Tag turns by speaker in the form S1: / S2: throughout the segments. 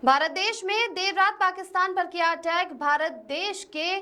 S1: भारत देश में देर रात पाकिस्तान पर किया अटैक। भारत देश के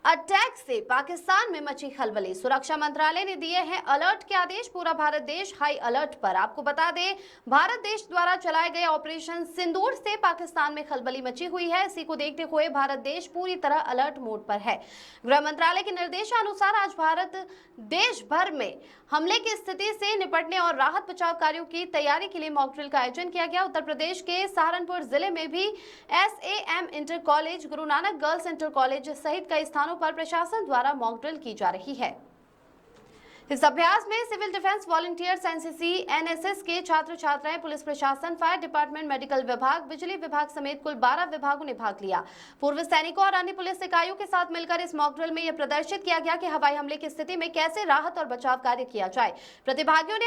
S1: अटैक से पाकिस्तान में मची खलबली। सुरक्षा मंत्रालय ने दिए हैं अलर्ट के आदेश। पूरा भारत देश हाई अलर्ट पर। आपको बता दें, भारत देश द्वारा चलाए गए ऑपरेशन सिंदूर से पाकिस्तान में खलबली मची हुई है। इसी को देखते हुए भारत देश पूरी तरह अलर्ट मोड पर है। गृह मंत्रालय के निर्देशानुसार आज भारत देश भर में हमले की स्थिति से निपटने और राहत बचाव कार्यों की तैयारी के लिए मॉक ड्रिल का आयोजन किया गया। उत्तर प्रदेश के सहारनपुर जिले में भी SAM inter college, Guru Nanak girls inter college सहित कई स्थानों पर प्रशासन द्वारा मॉक ड्रिल की जा रही है। इस अभ्यास में civil defence volunteers, NCC, NSS के छात्र छात्राएं, पुलिस प्रशासन, फायर डिपार्टमेंट, मेडिकल विभाग, बिजली विभाग समेत कुल 12 विभागों ने भाग लिया। पूर्व सैनिकों और अन्य पुलिस इकाइयों के साथ मिलकर इस मॉक ड्रिल में यह प्रदर्शित किया गया कि हवाई हमले की स्थिति में कैसे राहत और बचाव कार्य किया जाए। प्रतिभागियों ने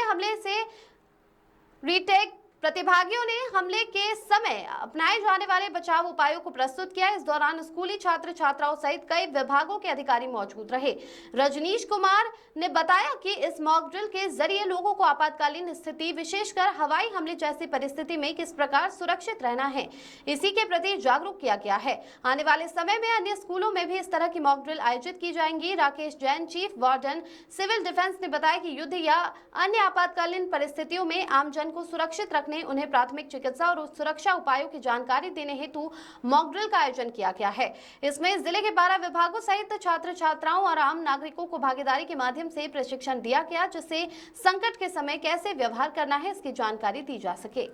S1: हमले के समय अपनाए जाने वाले बचाव उपायों को प्रस्तुत किया। इस दौरान स्कूली छात्र छात्राओं सहित कई विभागों के अधिकारी मौजूद रहे। रजनीश कुमार ने बताया कि इस मॉक ड्रिल के जरिए लोगों को आपातकालीन स्थिति, विशेषकर हवाई हमले जैसी परिस्थिति में किस प्रकार सुरक्षित रहना है, इसी के प्रति जागरूक किया गया है। आने वाले समय में अन्य स्कूलों में भी इस तरह की मॉक ड्रिल आयोजित की जाएंगी। Rakesh Jain, chief warden civil defence, ने बताया कि युद्ध या अन्य आपातकालीन परिस्थितियों में आमजन को सुरक्षित रखने, उन्हें प्राथमिक चिकित्सा और सुरक्षा उपायों की जानकारी देने हेतु मॉक ड्रिल का आयोजन किया गया है। इसमें जिले के 12 विभागों सहित छात्र छात्राओं और आम नागरिकों को भागीदारी के माध्यम से प्रशिक्षण दिया गया, जिससे संकट के समय कैसे व्यवहार करना है इसकी जानकारी दी जा सके।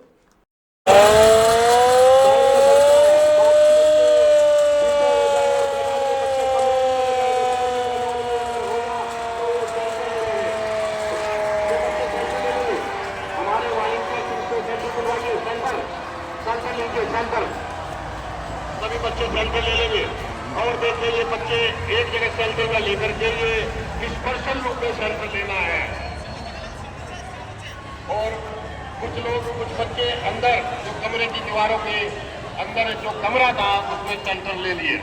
S2: सभी बच्चे सेल्फी ले लेंगे और देखिए ये बच्चे एक जगह सेल्फी में लेकर के ये डिस्पर्सल रूप में सेल्फी लेना है। और कुछ बच्चे अंदर जो कमरे की दीवारों के अंदर जो कमरा था उसमें सेंटर ले लिए।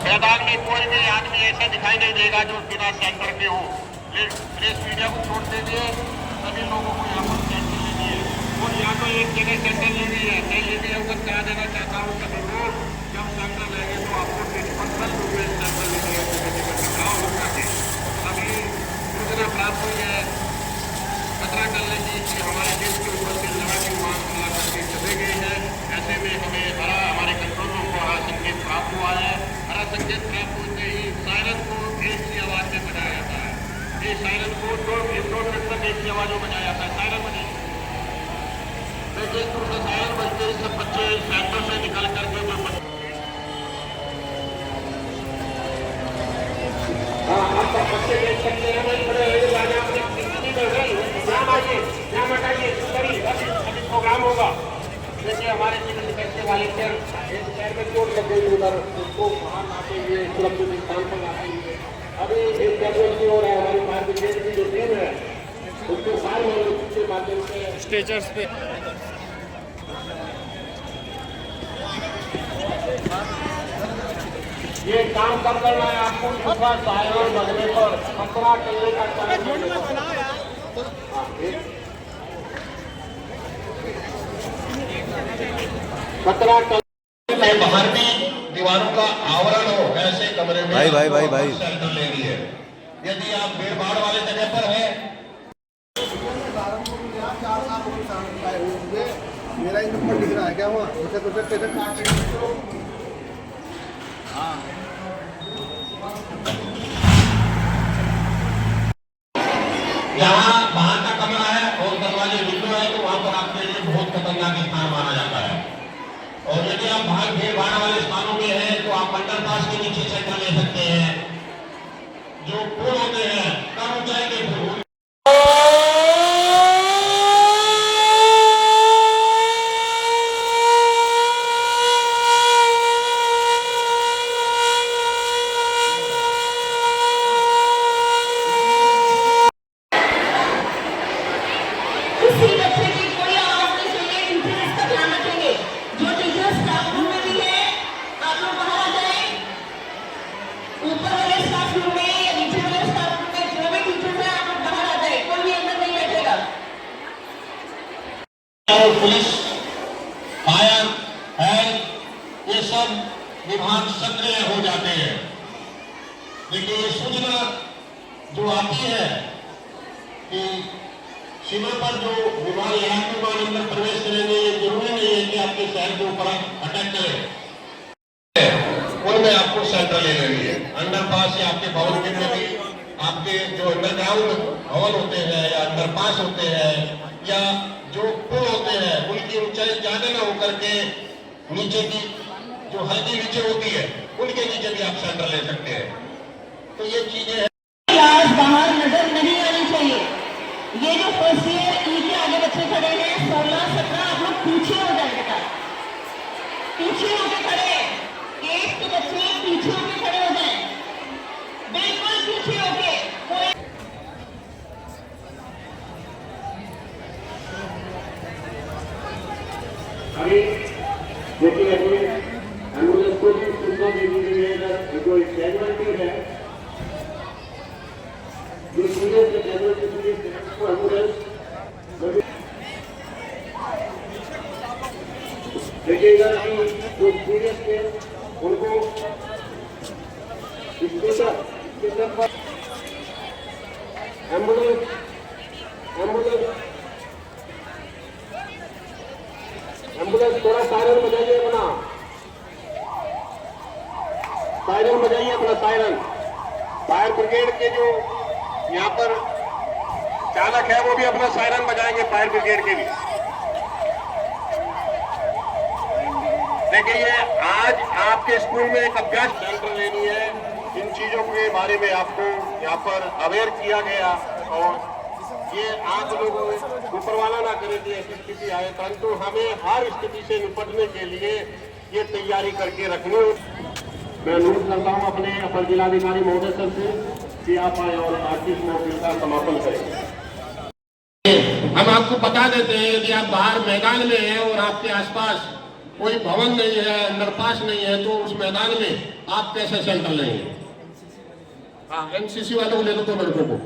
S2: मैदान में कोई भी आदमी ऐसा दिखाई नहीं देगा जो बिना सेंटर के हो। प्रेस मीडिया को छोड़ दीजिए, सभी लोगों को यहाँ पर सेंटर ले लिए और यहाँ तो एक जगह सेंटर ले ली है। मैं ये भी अवगत करा देना चाहता हूँ सभी को, जब सेंटर लेंगे तो आपको डिस्पर्सल रूप में सेंटर लेंगे टकराव हो जाते। अभी सूचना प्राप्त हुई है खतरा करने की कि हमारे देश के ऊपर से लड़ाई विमान हमला करके चले गए हैं। ऐसे में हमें हमारे कंट्रोल रूम को हरा संकेत प्राप्त हुआ है। हरा संकेत प्राप्त होते ही सायरन को एक सी आवाज में बजाया जाता है। ये सायरन को 2 मिनट तक एक सी आवाज में बजाया जाता है। सायरन बजे देखिए दूसरे सायरन बजते ही सब बच्चे सेंटर से निकल करके जो बच्चे देख सकते हैं अभी प्रोग्राम होगा। देखिए हमारे सिविल डिफेंस के वॉलंटियर एक पैर में चोट लग गई उधर, उसको बाहर लाते हुए सुरक्षित स्थान पर लाते हुए अभी एक कैजुअलिटी हो रहा है। हमारी फायर ब्रिगेड की जो टीम है उसके सारे के माध्यम से
S3: स्ट्रेचर्स पे
S2: ये काम कब करना है आपको, दूसरा सायरन बजने पर खतरा करने का खतरा बाहर भी दीवारों का आवरण हो ऐसे कमरे में
S3: भाई
S2: सेंटर लेनी है। यदि आप भीड़ भाड़ वाले जगह पर है,
S4: मेरा इन नंबर लिख रहा है क्या हुआ?
S2: यहाँ बाहर का कमरा है और दरवाजे विंडो है तो वहां पर आपके लिए बहुत खतरनाक स्थान माना जाता है। और यदि आप बाहर भीड़ भाड़ वाले स्थानों में हैं तो आप अंडरपास के नीचे सेंटर ले सकते हैं। जो पुल होते हैं कम ऊंचाई के पुल
S5: किसी बच्चे की कोई आवाज नहीं सुनिए, टीचर इसका ध्यान रखेंगे। जो टीचर स्टाफ रूम में भी है
S2: ये सब विभाग सक्रिय हो जाते हैं। देखिए ये सूचना जो आती है कि सीमा पर जो विमान लड़ाकू विमान अंदर प्रवेश करेंगे, ये जरूरी नहीं है कि आपके शहर के ऊपर अटैक करें, उनमें आपको सेंटर ले लेनी है। अंडरपास या आपके भवन के में भी आपके जो अंडरग्राउंड भवन होते हैं या अंडरपास होते हैं या जो पुल होते हैं, उनकी ऊंचाई ज्यादा न होकर के नीचे की जो हल्की नीचे होती है, उनके नीचे भी आप सेंटर ले सकते हैं। तो ये चीजें हैं,
S3: बाहर नजर नहीं आनी चाहिए। ये जो फर्स्ट ईयर ई के आगे बच्चे खड़े हैं 16-17, आप लोग पीछे हो जाए बेटा, पीछे होके खड़े, एक के बच्चे पीछे होके खड़े हो जाए, बिल्कुल पीछे होके।
S2: अभी देखिए एम्बुलेंस को भी सूचना दे दी गई है। जो कैजुअलिटी है, जो सीरियस कैजुअलिटी को एम्बुलेंस देखिएगा कि जो सीरियस है उनको स्टेशन पर एम्बुलेंस थोड़ा सायरन बजाइए अपना, सायरन बजाइए अपना सायरन। फायर ब्रिगेड के जो यहाँ पर चालक है वो भी अपना सायरन बजाएंगे, फायर ब्रिगेड के भी। देखिए आज आपके स्कूल में एक अभ्यास सेंटर लेनी है, इन चीजों के बारे में आपको यहाँ पर अवेयर किया गया। और ये आप लोग ऊपर वाला ना करें कि ऐसी स्थिति आए, परंतु हमें हर स्थिति से निपटने के लिए ये तैयारी करके रखनी। मैं अनुरोध करता हूँ अपने अपर जिलाधिकारी महोदय सर से कि आप आए और आज इस मौके का समापन करें। हम आपको बता देते हैं यदि आप बाहर मैदान में हैं और आपके आसपास कोई भवन नहीं है, अंडरपास नहीं है, तो उस मैदान में आप कैसे सेंटर लेंगे। हाँ, एनसीसी वालों को ले लो, तो लड़कों को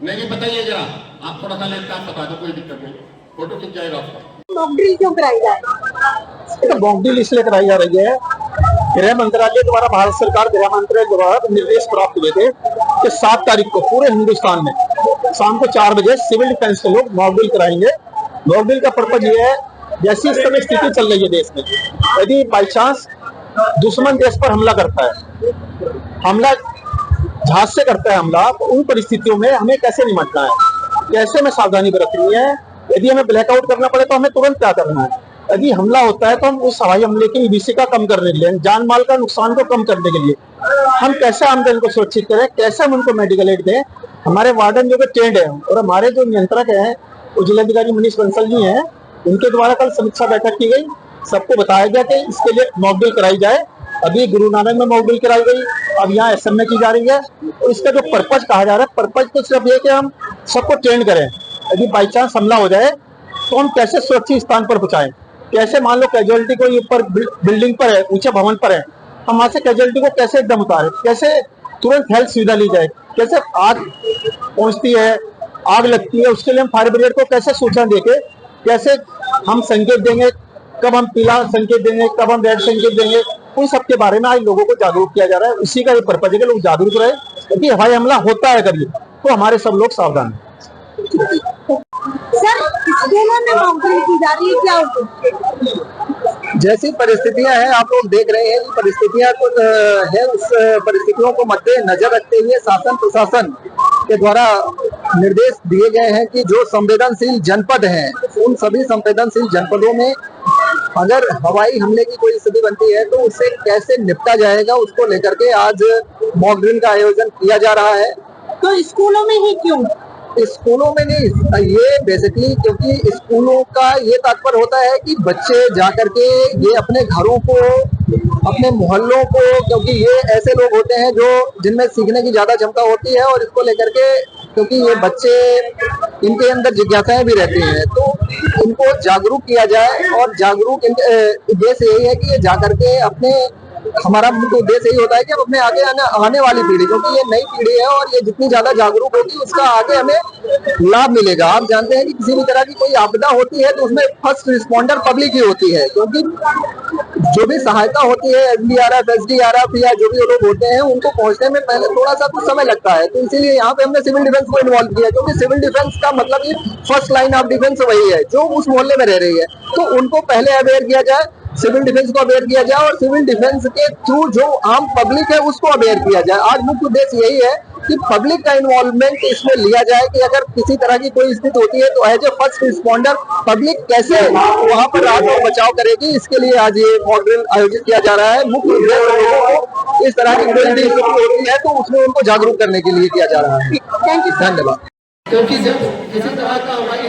S2: नहीं बताइए जरा, आप थोड़ा सा लेकर आप बता दो, कोई दिक्कत नहीं, फोटो खिंच जाएगा आपका।
S3: मॉक ड्रिल क्यों कराई जाए?
S4: तो मॉक ड्रिल इसलिए कराई जा रही है, गृह मंत्रालय द्वारा, भारत सरकार गृह मंत्रालय द्वारा निर्देश प्राप्त हुए थे कि 7 तारीख को पूरे हिंदुस्तान में शाम को 4 बजे सिविल डिफेंस के लोग मॉक ड्रिल कराएंगे। मॉक ड्रिल का पर्पज ये है, जैसी इस समय स्थिति चल रही है देश में, यदि बाई चांस दुश्मन देश पर हमला करता है, हमला जहाज से करता है हमला, तो उन परिस्थितियों में हमें कैसे निपटना है, कैसे हमें सावधानी बरतनी है। यदि हमें ब्लैकआउट करना पड़े तो हमें तुरंत क्या करना है। यदि हमला होता है तो हम उस हवाई हमले की विभीषिका कम करने के लिए, जान माल का नुकसान को कम करने के लिए हम कैसे आमजन को सुरक्षित करें, कैसे हम उनको मेडिकल एड दें। हमारे वार्डन जो ट्रेंड है और हमारे जो नियंत्रक है जिलाधिकारी मनीष बंसल जी हैं, उनके द्वारा कल समीक्षा बैठक की गई। सबको बताया गया कि इसके लिए मॉक ड्रिल कराई जाए। अभी गुरु नानक में मॉक ड्रिल कराई गई, अब यहाँ SM में की जा रही है। और इसका जो पर्पज कहा जा रहा है, पर्पज तो सिर्फ ये कि हम सबको ट्रेन करें, यदि बाई चांस हमला हो जाए तो हम कैसे सुरक्षित स्थान पर पहुंचाएं। कैसे मान लो कैजुअलिटी को ऊपर बिल्डिंग पर है, ऊंचे भवन पर है, हम वहां से कैजुअलिटी को कैसे एकदम उतारें, कैसे तुरंत हेल्थ सुविधा ली जाए, कैसे आग पहुंचती है, आग लगती है, उसके लिए हम फायर ब्रिगेड को कैसे सूचना देके, कैसे हम संकेत देंगे, कब हम पीला संकेत देंगे, कब हम रेड संकेत देंगे, उन सब के बारे में आज लोगों को जागरूक किया जा रहा है। उसी का ये पर्पज है कि लोग जागरूक रहे, क्योंकि हवाई हमला होता है कभी तो हमारे सब लोग सावधान हैं।
S3: सर, स्कूलों में मॉक ड्रिल की जा रही है, क्या होगा?
S4: जैसी परिस्थितियां हैं, आप लोग देख रहे हैं कि परिस्थितियां तो है, उस परिस्थितियों को मद्देनजर रखते हुए शासन प्रशासन के द्वारा निर्देश दिए गए हैं कि जो संवेदनशील जनपद हैं, उन सभी संवेदनशील जनपदों में अगर हवाई हमले की कोई स्थिति बनती है तो उससे कैसे निपटा जाएगा, उसको लेकर के आज मॉक ड्रिल का आयोजन किया जा रहा है।
S3: तो स्कूलों में ही क्यों?
S4: स्कूलों में नहीं, ये बेसिकली क्योंकि स्कूलों का ये तात्पर्य होता है कि बच्चे जाकर के ये अपने घरों को, अपने मोहल्लों को, क्योंकि ये ऐसे लोग होते हैं जो जिनमें सीखने की ज्यादा क्षमता होती है और इसको लेकर के, क्योंकि ये बच्चे, इनके अंदर जिज्ञासाएं भी रहती हैं, तो इनको जागरूक किया जाए। और जागरूक उद्देश्य यही है कि ये जाकर के अपने
S5: हमारा मुख्य उद्देश्य यही होता है कि हम अपने आगे आने वाली पीढ़ी, क्योंकि ये नई पीढ़ी है और ये जितनी ज्यादा जागरूक होगी उसका आगे हमें लाभ मिलेगा। आप जानते हैं कि किसी भी तरह की कोई आपदा होती है तो उसमें फर्स्ट रिस्पॉन्डर पब्लिक ही होती है, क्योंकि जो भी सहायता होती है एसडीआरएफ, एसडीआरएफ या जो भी लोग होते हैं उनको पहुंचने में पहले थोड़ा सा कुछ समय लगता है। तो इसीलिए यहाँ पे हमने सिविल डिफेंस को इन्वॉल्व किया, क्योंकि सिविल डिफेंस का मतलब ही फर्स्ट लाइन ऑफ डिफेंस वही है जो उस मोहल्ले में रह रही है। तो उनको पहले अवेयर किया जाए, सिविल डिफेंस को अवेयर किया जाए और सिविल डिफेंस के थ्रू जो आम पब्लिक है उसको अवेयर किया जाए। आज मुख्य उद्देश्य यही है कि पब्लिक का इन्वॉल्वमेंट इसमें लिया जाए कि अगर किसी तरह की कोई स्थिति होती है तो as a first responder public कैसे वहां पर राहत और बचाव करेगी, इसके लिए आज ये मॉक ड्रिल आयोजित किया जा रहा है। मुख्य उद्देश्य लोगों को इस तरह की कोई भी स्थिति होती है तो उसमें उनको जागरूक करने के लिए किया जा रहा है। धन्यवाद। क्योंकि जब किसी तरह का हमारी